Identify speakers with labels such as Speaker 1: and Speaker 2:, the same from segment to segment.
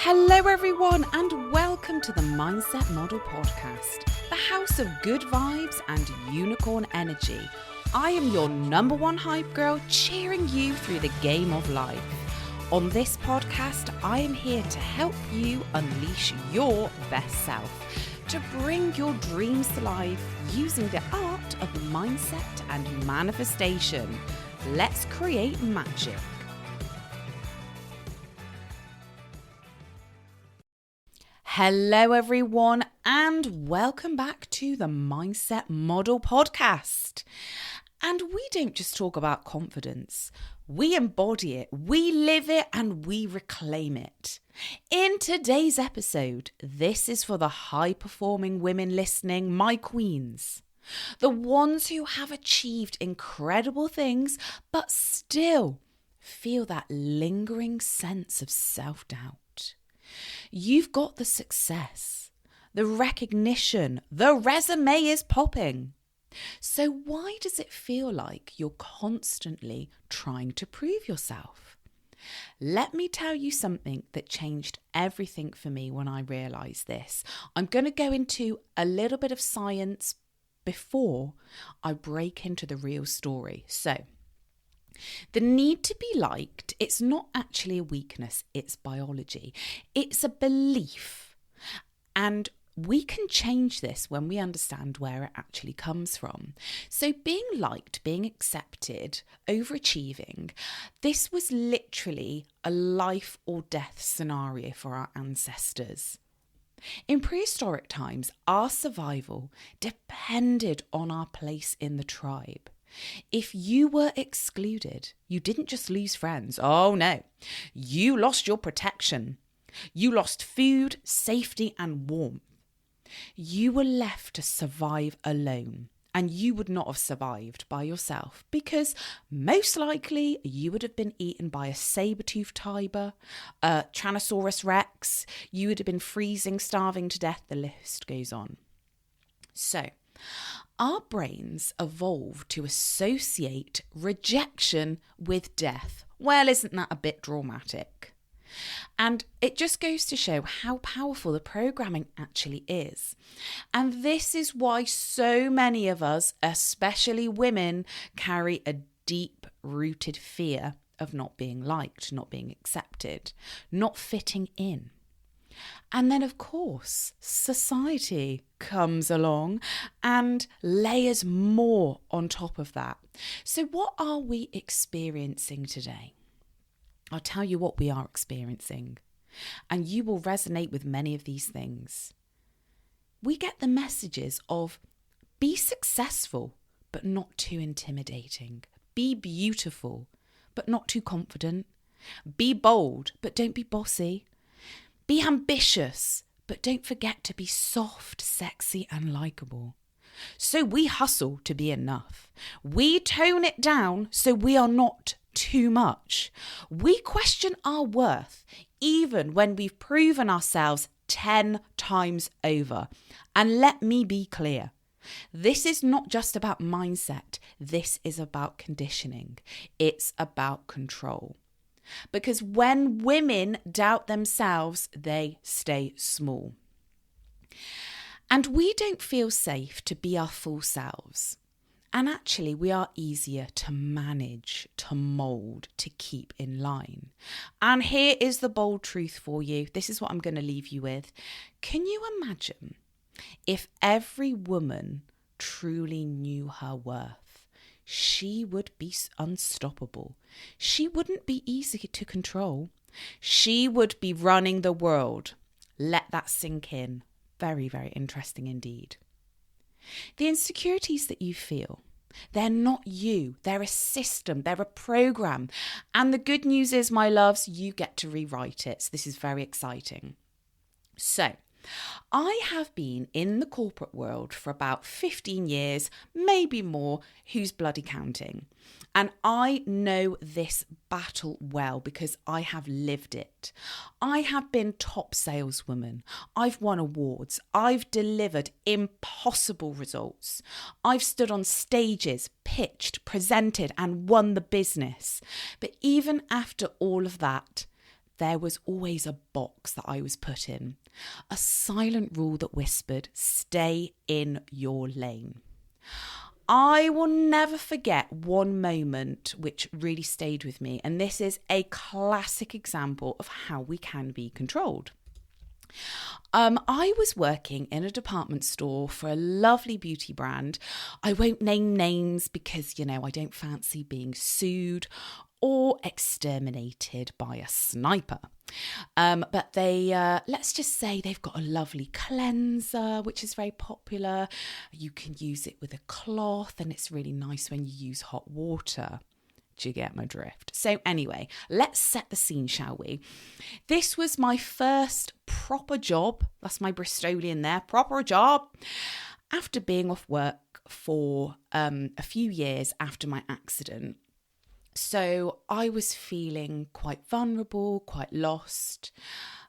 Speaker 1: Hello everyone and welcome to the Mindset Model Podcast, the house of good vibes and unicorn energy. I am your number one hype girl cheering you through the game of life. On this podcast, I am here to help you unleash your best self, to bring your dreams to life using the art of mindset and manifestation. Let's create magic. Hello everyone and welcome back to the Mindset Model Podcast. And we don't just talk about confidence, we embody it, we live it and we reclaim it. In today's episode, this is for the high-performing women listening, my queens. The ones who have achieved incredible things but still feel that lingering sense of self-doubt. You've got the success, the recognition, the resume is popping. So why does it feel like you're constantly trying to prove yourself? Let me tell you something that changed everything for me when I realised this. I'm going to go into a little bit of science before I break into the real story. So, the need to be liked, it's not actually a weakness, it's biology. It's a belief. And we can change this when we understand where it actually comes from. So being liked, being accepted, overachieving, this was literally a life or death scenario for our ancestors. In prehistoric times, our survival depended on our place in the tribe. If you were excluded, you didn't just lose friends. Oh no, you lost your protection. You lost food, safety and warmth. You were left to survive alone, and you would not have survived by yourself because most likely you would have been eaten by a saber-toothed tiger, a Tyrannosaurus Rex. You would have been freezing, starving to death. The list goes on. So, our brains evolved to associate rejection with death. Well, isn't that a bit dramatic? And it just goes to show how powerful the programming actually is. And this is why so many of us, especially women, carry a deep-rooted fear of not being liked, not being accepted, not fitting in. And then, of course, society comes along and layers more on top of that. So what are we experiencing today? I'll tell you what we are experiencing, and you will resonate with many of these things. We get the messages of be successful, but not too intimidating. Be beautiful, but not too confident. Be bold, but don't be bossy. Be ambitious, but don't forget to be soft, sexy and likable. So we hustle to be enough. We tone it down so we are not too much. We question our worth even when we've proven ourselves 10 times over. And let me be clear, this is not just about mindset. This is about conditioning. It's about control. Because when women doubt themselves, they stay small. And we don't feel safe to be our full selves. And actually, we are easier to manage, to mould, to keep in line. And here is the bold truth for you. This is what I'm going to leave you with. Can you imagine if every woman truly knew her worth? She would be unstoppable. She wouldn't be easy to control. She would be running the world. Let that sink in. Very, very interesting indeed. The insecurities that you feel, they're not you. They're a system. They're a program. And the good news is, my loves, you get to rewrite it. So this is very exciting. So, I have been in the corporate world for about 15 years, maybe more, who's bloody counting. And I know this battle well because I have lived it. I have been top saleswoman. I've won awards. I've delivered impossible results. I've stood on stages, pitched, presented, and won the business. But even after all of that, there was always a box that I was put in, a silent rule that whispered, stay in your lane. I will never forget one moment which really stayed with me, and this is a classic example of how we can be controlled. I was working in a department store for a lovely beauty brand. I won't name names because, I don't fancy being sued or exterminated by a sniper. But they, let's just say they've got a lovely cleanser, which is very popular. You can use it with a cloth and it's really nice when you use hot water. Do you get my drift? So anyway, let's set the scene, shall we? This was my first proper job. That's my Bristolian there, proper job. After being off work for a few years after my accident. So I was feeling quite vulnerable, quite lost.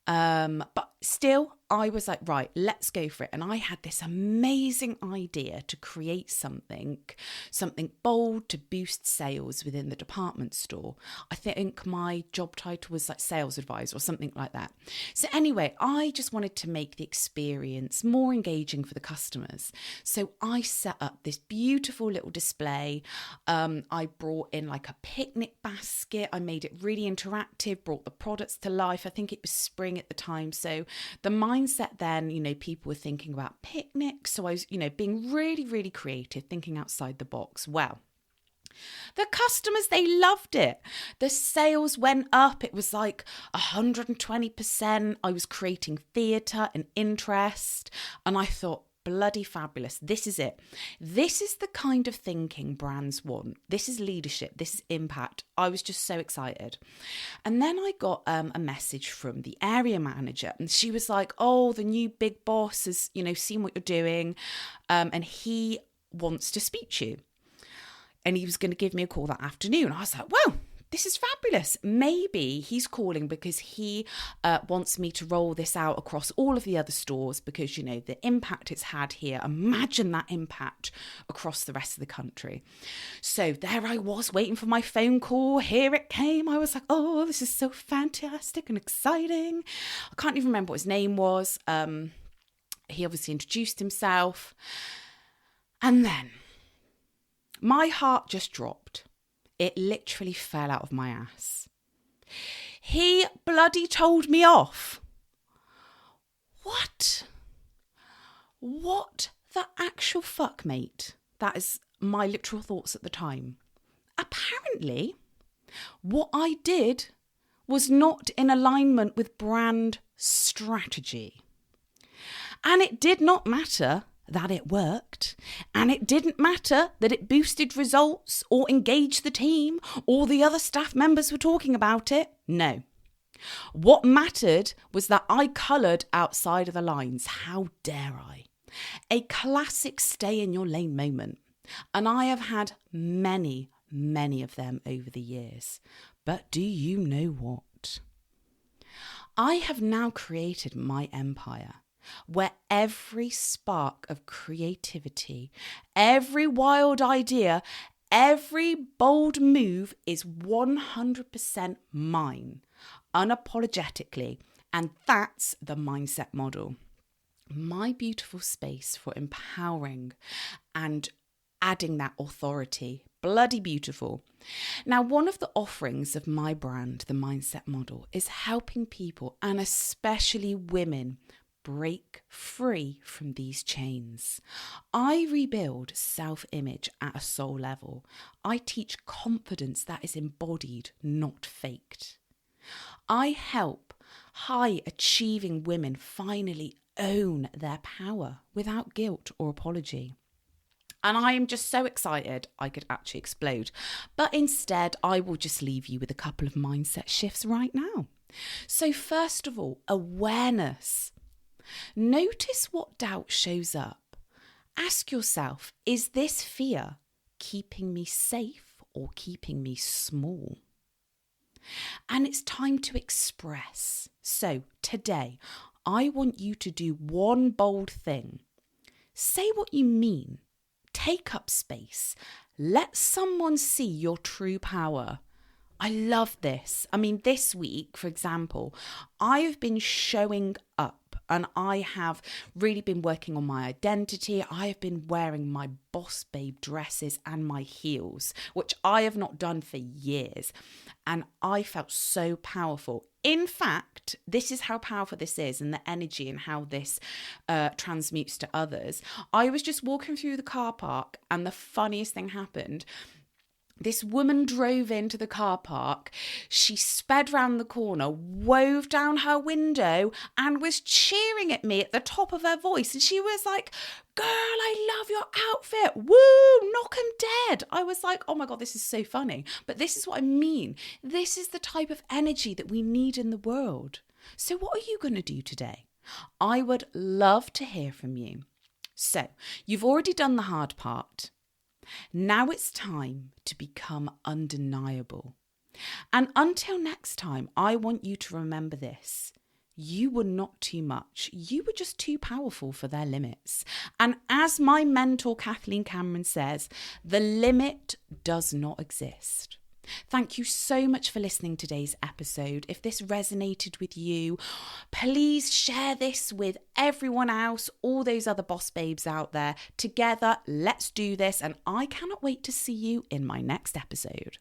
Speaker 1: But still, I was like, right, let's go for it. And I had this amazing idea to create something bold to boost sales within the department store. I think my job title was like sales advisor or something like that. So anyway, I just wanted to make the experience more engaging for the customers. So I set up this beautiful little display. I brought in like a picnic basket. I made it really interactive, brought the products to life. I think it was spring at the time. So the mindset then, people were thinking about picnics. So I was, being really, really creative, thinking outside the box. Well, the customers, they loved it. The sales went up. It was like 120%. I was creating theatre and interest. And I thought, bloody fabulous. This is it. This is the kind of thinking brands want. This is leadership. This is impact. I was just so excited. And then I got a message from the area manager and she was like, oh, the new big boss has, seen what you're doing and he wants to speak to you. And he was going to give me a call that afternoon. I was like, whoa, this is fabulous. Maybe he's calling because he wants me to roll this out across all of the other stores because, the impact it's had here. Imagine that impact across the rest of the country. So there I was waiting for my phone call. Here it came. I was like, oh, this is so fantastic and exciting. I can't even remember what his name was. He obviously introduced himself. And then my heart just dropped. It literally fell out of my ass. He bloody told me off. What? What the actual fuck, mate? That is my literal thoughts at the time. Apparently, what I did was not in alignment with brand strategy. And it did not matter that it worked, and it didn't matter that it boosted results or engaged the team or the other staff members were talking about it. No. What mattered was that I coloured outside of the lines. How dare I? A classic stay in your lane moment. And I have had many, many of them over the years. But do you know what? I have now created my empire, where every spark of creativity, every wild idea, every bold move is 100% mine, unapologetically. And that's the mindset model. My beautiful space for empowering and adding that authority. Bloody beautiful. Now, one of the offerings of my brand, the mindset model, is helping people, and especially women, break free from these chains. I rebuild self-image at a soul level. I teach confidence that is embodied, not faked. I help high-achieving women finally own their power without guilt or apology. And I am just so excited I could actually explode. But instead, I will just leave you with a couple of mindset shifts right now. So first of all, awareness. Notice what doubt shows up. Ask yourself, is this fear keeping me safe or keeping me small? And it's time to express. So today, I want you to do one bold thing. Say what you mean. Take up space. Let someone see your true power. I love this. I mean, this week, for example, I've been showing up and I have really been working on my identity. I have been wearing my boss babe dresses and my heels, which I have not done for years. And I felt so powerful. In fact, this is how powerful this is and the energy and how this transmutes to others. I was just walking through the car park and the funniest thing happened. This woman drove into the car park. She sped round the corner, wove down her window and was cheering at me at the top of her voice. And she was like, "Girl, I love your outfit. Woo, knock 'em dead." I was like, oh my God, this is so funny. But this is what I mean. This is the type of energy that we need in the world. So what are you going to do today? I would love to hear from you. So you've already done the hard part. Now it's time to become undeniable. And until next time, I want you to remember this. You were not too much. You were just too powerful for their limits. And as my mentor, Kathleen Cameron, says, the limit does not exist. Thank you so much for listening to today's episode. If this resonated with you, please share this with everyone else, all those other boss babes out there. Together, let's do this. And I cannot wait to see you in my next episode.